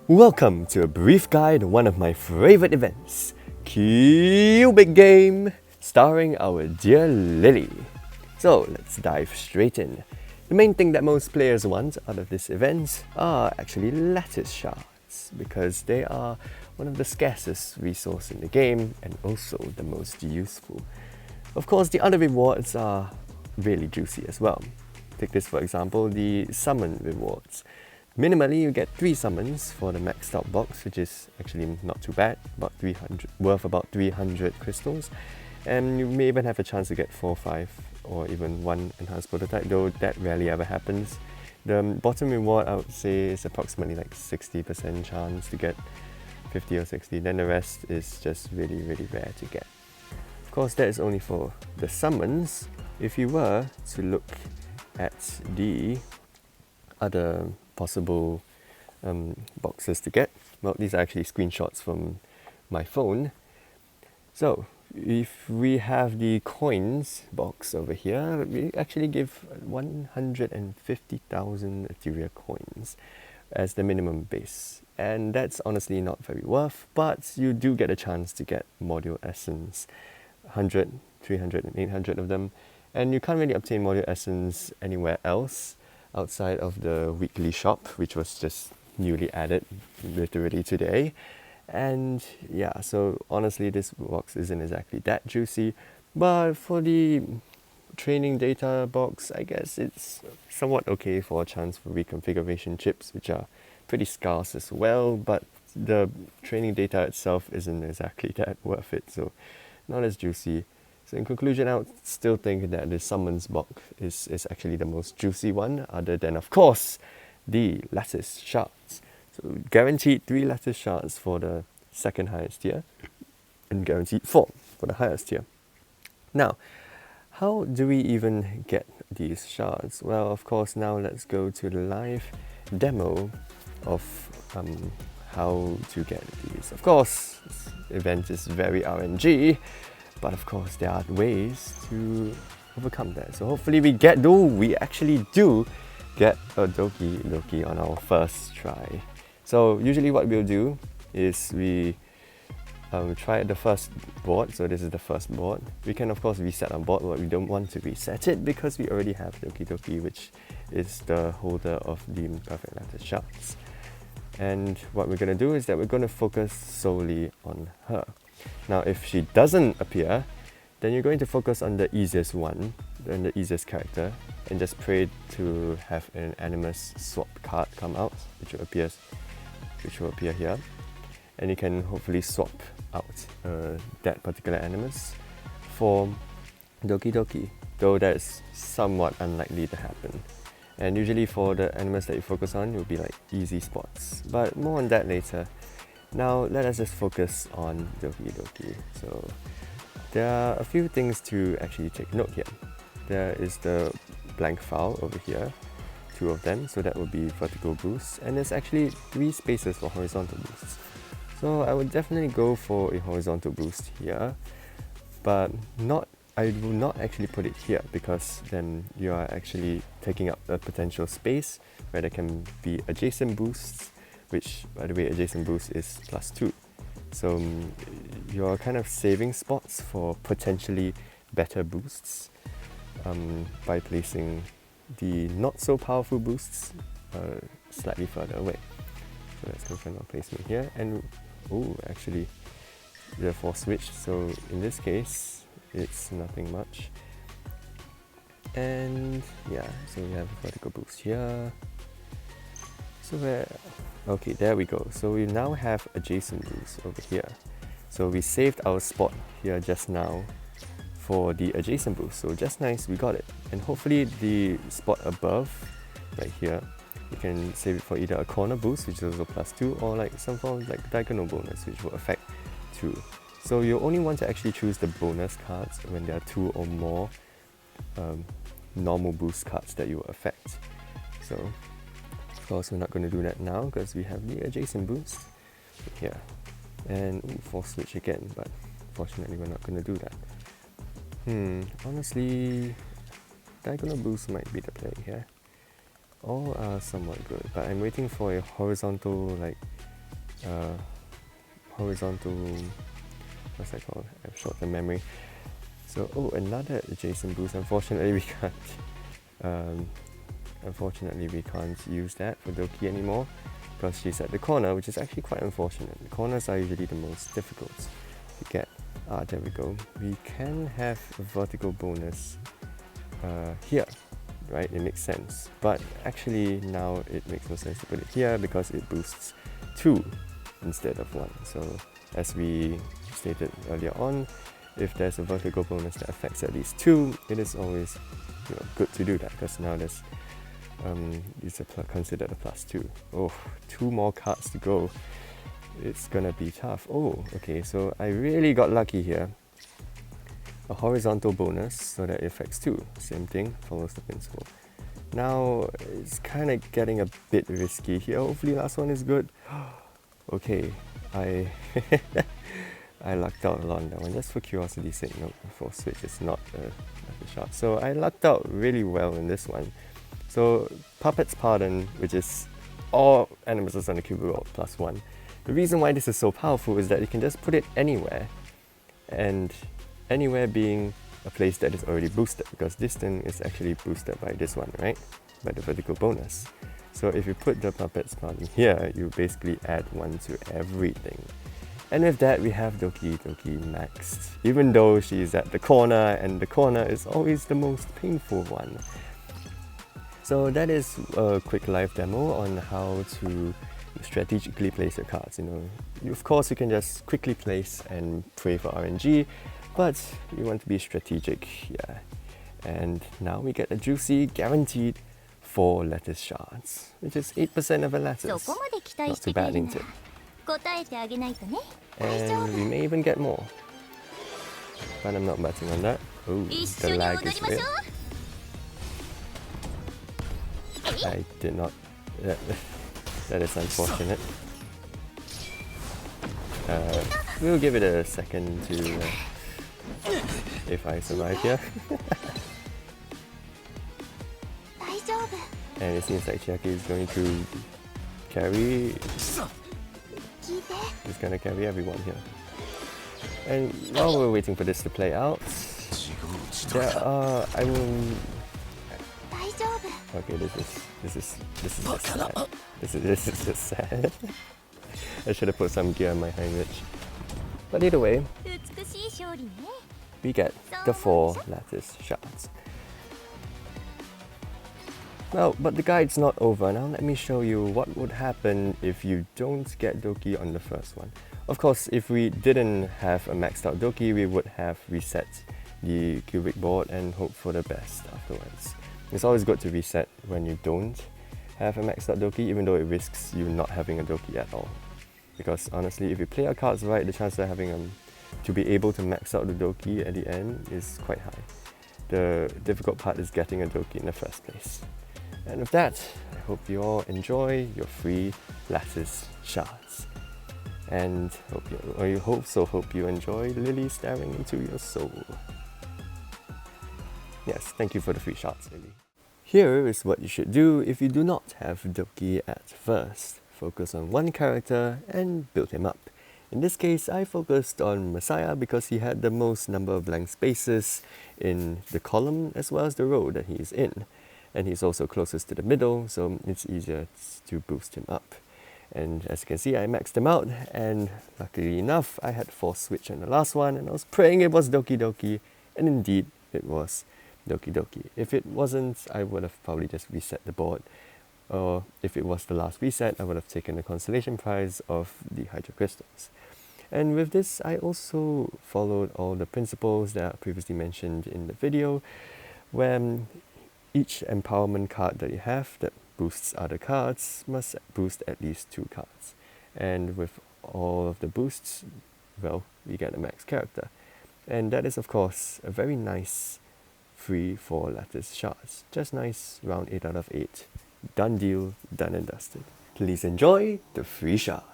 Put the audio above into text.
Welcome to a brief guide on one of my favorite events, Cubic Game, starring our dear Lily. So let's dive straight in. The main thing that most players want out of this event are actually lattice shards, because they are one of the scarcest resource in the game and also the most useful. Of course, the other rewards are really juicy as well. Take this for example, the summon rewards. Minimally, you get 3 summons for the maxed out box, which is actually not too bad, worth about 300 crystals. And you may even have a chance to get 4, 5, or even 1 enhanced prototype, though that rarely ever happens. The bottom reward, I would say, is approximately like 60% chance to get 50 or 60, then the rest is just really rare to get. Of course, that is only for the summons. If you were to look at the other possible boxes to get, well, these are actually screenshots from my phone. So if we have the coins box over here, we actually give 150,000 Etheria coins as the minimum base, and that's honestly not very worth, but you do get a chance to get module essence, 100, 300 and 800 of them, and you can't really obtain module essence anywhere else outside of the weekly shop, which was just newly added literally today. And yeah, so honestly this box isn't exactly that juicy, but for the training data box, I guess it's somewhat okay for a chance for reconfiguration chips, which are pretty scarce as well, but the training data itself isn't exactly that worth it, so not as juicy. So in conclusion, I would still think that the summons box is actually the most juicy one, other than, of course, the lattice shards. So guaranteed 3 lattice shards for the second highest tier, and guaranteed 4 for the highest tier. Now, how do we even get these shards? Well, of course, now let's go to the live demo of how to get these. Of course, this event is very RNG, but of course there are ways to overcome that. So hopefully we actually do get a Doki on our first try. So usually what we'll do is we try at the first board. So this is the first board. We can of course reset our board, but we don't want to reset it because we already have Doki, which is the holder of the perfect lattice shards. And what we're going to do is that we're going to focus solely on her. Now if she doesn't appear, then you're going to focus on the easiest one, and the easiest character, and just pray to have an animus swap card come out, which will appear here. And you can hopefully swap out that particular animus for Doki, though that's somewhat unlikely to happen. And usually for the animus that you focus on, it will be like easy spots, but more on that later. Now let us just focus on Doki. So there are a few things to actually take note here. There is the blank file over here, 2 of them, so that would be vertical boosts, and there's actually 3 spaces for horizontal boosts. So I would definitely go for a horizontal boost here, but I will not actually put it here, because then you are actually taking up a potential space where there can be adjacent boosts, which, by the way, adjacent boost is +2. So you're kind of saving spots for potentially better boosts by placing the not so powerful boosts slightly further away. So let's confirm our placement here, and actually the force switch, so in this case it's nothing much. And yeah, so we have a vertical boost here. So okay, there we go. So we now have adjacent boost over here. So we saved our spot here just now for the adjacent boost. So just nice, we got it. And hopefully the spot above, right here, you can save it for either a corner boost, which is also +2, or like some form of like diagonal bonus, which will affect 2. So you only want to actually choose the bonus cards when there are 2 or more normal boost cards that you will affect. So of course we're not going to do that now because we have the adjacent boost here. And force switch again, but fortunately we're not going to do that. Honestly, diagonal boost might be the play here. All are somewhat good, but I'm waiting for a horizontal like horizontal, what's that called? I've short-term memory. So, oh, another adjacent boost. Unfortunately, we can't use that for Doki anymore because she's at the corner, which is actually quite unfortunate. The corners are usually the most difficult to get. Ah, there we go. We can have a vertical bonus here, right? It makes sense. But actually now it makes no sense to put it here because it boosts 2 instead of 1. So as we stated earlier on, if there's a vertical bonus that affects at least 2, it is always good to do that because now there's it's considered a +2. Oh, 2 more cards to go. It's gonna be tough. Oh, okay, so I really got lucky here. A horizontal bonus so that it affects 2. Same thing, follows the principle. Now it's kind of getting a bit risky here. Hopefully last one is good. Okay, I I lucked out a lot on that one. Just for curiosity's sake, no, for Switch it's not a shot. So I lucked out really well in this one. So Puppet's Pardon, which is all animals on the cube roll +1. The reason why this is so powerful is that you can just put it anywhere, and anywhere being a place that is already boosted, because this thing is actually boosted by this one, right? By the vertical bonus. So if you put the Puppet's Pardon here, you basically add 1 to everything. And with that, we have Doki Doki maxed, even though she's at the corner, and the corner is always the most painful one. So that is a quick live demo on how to strategically place your cards. Of course you can just quickly place and pray for RNG, but you want to be strategic, yeah. And now we get a juicy, guaranteed 4 Lattice shards, which is 8% of a Lattice. Not too bad, ain't it? And we may even get more, but I'm not betting on that. Oh, the lag is real. I did not. That is unfortunate. We'll give it a second to if I survive here. And it seems like Chiaki is going to carry. He's gonna carry everyone here. And while we're waiting for this to play out, I will. Okay, this is just sad. This is just sad. I should have put some gear on my Heinrich. But either way, we get the 4 Lattice shards. Well, but the guide's not over. Now let me show you what would happen if you don't get Doki on the first one. Of course, if we didn't have a maxed out Doki, we would have reset the cubic board and hope for the best afterwards. It's always good to reset when you don't have a maxed out Doki, even though it risks you not having a Doki at all. Because honestly, if you play your cards right, the chance of having to be able to max out the Doki at the end is quite high. The difficult part is getting a Doki in the first place. And with that, I hope you all enjoy your free Lattice shards. And hope you enjoy Lily staring into your soul. Yes, thank you for the free shards, Lily. Here is what you should do if you do not have Doki at first. Focus on one character and build him up. In this case, I focused on Messiah because he had the most number of blank spaces in the column as well as the row that he is in. And he's also closest to the middle, so it's easier to boost him up. And as you can see, I maxed him out, and luckily enough, I had force switch on the last one, and I was praying it was Doki Doki, and indeed it was Doki Doki. If it wasn't, I would have probably just reset the board. Or if it was the last reset, I would have taken the consolation prize of the Hydro Crystals. And with this, I also followed all the principles that I previously mentioned in the video, where each empowerment card that you have that boosts other cards must boost at least 2 cards. And with all of the boosts, well, we get a max character. And that is of course a very nice free 4 Lattice shards. Just nice, round 8 out of 8. Done deal, done and dusted. Please enjoy the free shards.